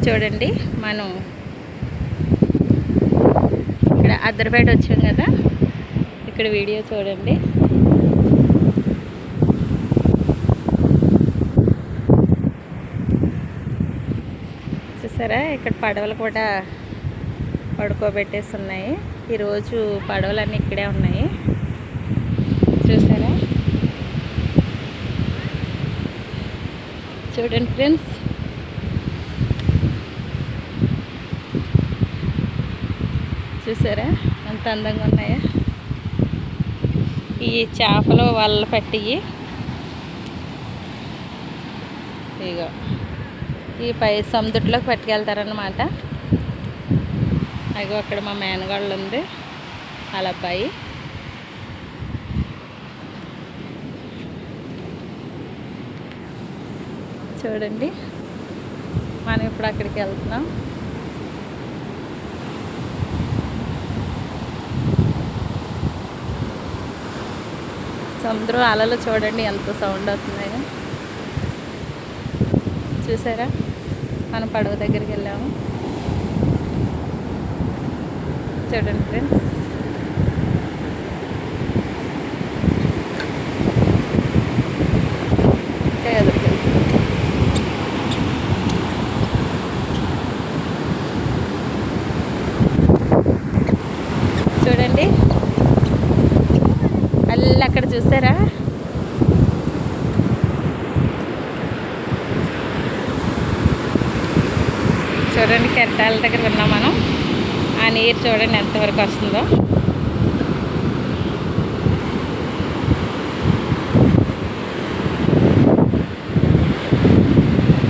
చూడండి మనం ఇక్కడ అద్దరిపేట వచ్చాం కదా, ఇక్కడ వీడియో చూడండి. చూసారా, ఇక్కడ పడవలు కూడా పడుకోబెట్టేసి ఉన్నాయి. ఈరోజు పడవలన్నీ ఇక్కడే ఉన్నాయి. చూసారా, చూడండి ఫ్రెండ్స్. చూసారా ఎంత అందంగా ఉన్నాయో. ఈ చేపలు వల్ల పట్టి ఇగో ఈ పై సముద్రంలోకి పట్టుకెళ్తారన్నమాట. అగో అక్కడ మా మేనగాళ్ళు ఉంది, వాళ్ళ అబ్బాయి. చూడండి, మనం ఇప్పుడు అక్కడికి వెళ్తున్నాం. సముద్రం అలలు చూడండి ఎంత సౌండ్ అవుతున్నాయో. చూసారా, మనం పడవ దగ్గరికి వెళ్ళాము. చూడండి ఫ్రెండ్స్. చూడండి అల్ల అక్కడ చూసారా, చూడండి కెరటాల దగ్గర ఉన్నాం మనం. ఆ నీరు చూడండి ఎంతవరకు వస్తుందో.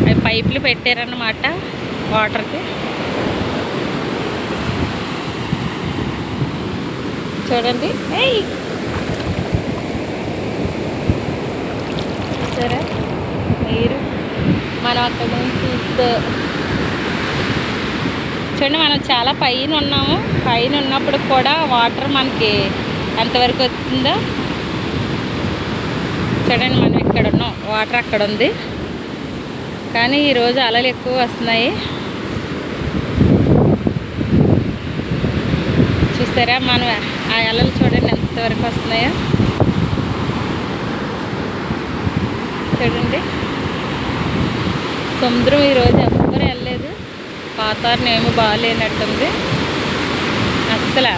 అవి పైపులు పెట్టారన్నమాట వాటర్కి. చూడండి, సరే నీరు మనం అక్కడ నుంచి చూస్తే చూడండి, మనం చాలా పైన ఉన్నాము. పైన ఉన్నప్పుడు కూడా వాటర్ మనకి ఎంతవరకు వచ్చిందో చూడండి. మనం ఇక్కడ ఉన్నాం, వాటర్ అక్కడ ఉంది, కానీ ఈరోజు అలలు ఎక్కువ వస్తున్నాయి. చూసారా, మనం ఆ అలలు చూడండి ఎంతవరకు వస్తున్నాయో. చూడండి, సముద్రం ఈరోజు ఎవ్వరూ వెళ్ళలేదు. వాతావరణం ఏమో బాగాలేనట్టుంది అస్సలు.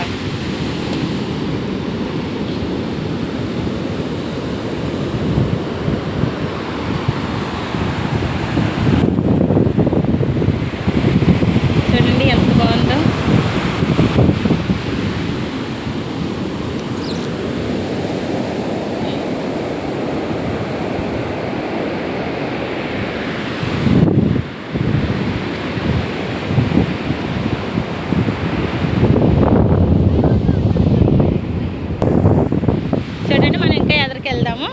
చూడండి ఎంత బాగుందో. చూడండి, మనం ఇంకా ఎదురుకి వెళ్దాము.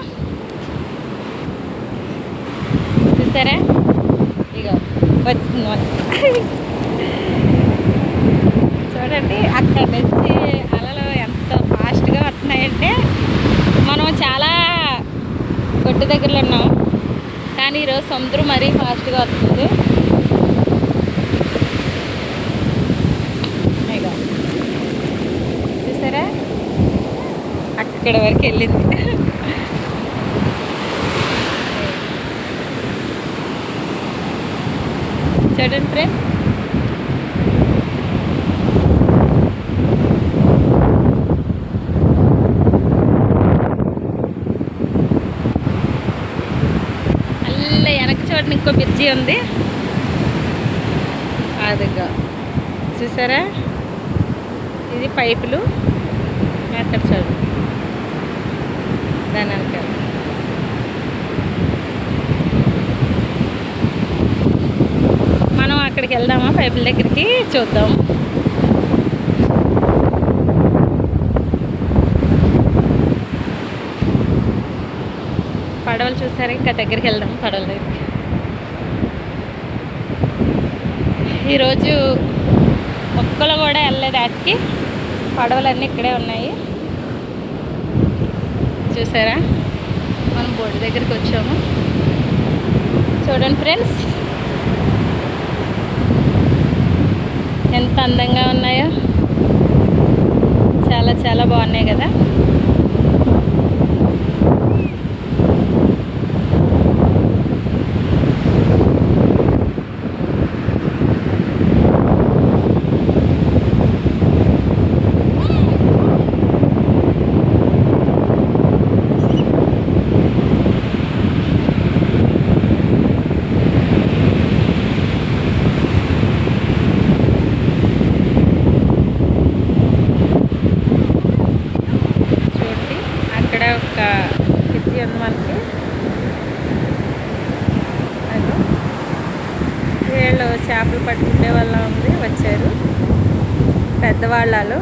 చూసారా, ఇక వచ్చింది మనకి. చూడండి అక్కడ నుంచి అలలు ఎంత ఫాస్ట్గా వస్తున్నాయంటే, మనం చాలా గొడ్డు దగ్గరలో ఉన్నాం, కానీ ఈరోజు సముద్రం మరీ ఫాస్ట్గా వస్తుంది. ఇక చూసారా, అక్కడ వరకు వెళ్ళింది. చూడండి ఫ్రెండ్, అల్ల వెనక చూడండి ఇంకో బ్రిడ్జి ఉంది. అదిగా చూసారా, ఇది పైపులు. అక్కడ చూడండి దాని వెనకాల. మనం అక్కడికి వెళ్దామా, పైపుల దగ్గరికి చూద్దాం. పడవలు చూసారా, ఇంకా దగ్గరికి వెళ్దాం పడవల దగ్గరికి. ఈరోజు మొక్కలు కూడా వెళ్ళలేదు వాటికి, పడవలన్నీ ఇక్కడే ఉన్నాయి. చూసారా, మనం బోర్డు దగ్గరికి వచ్చాము. చూడండి ఫ్రెండ్స్, ఎంత అందంగా ఉన్నాయో, చాలా చాలా బాగున్నాయి కదా. ఒక కిడ్జీ ఉంది మనకి. అదో వీళ్ళు చేపలు పట్టుకునే వాళ్ళ ఉంది, వచ్చారు పెద్దవాళ్ళు.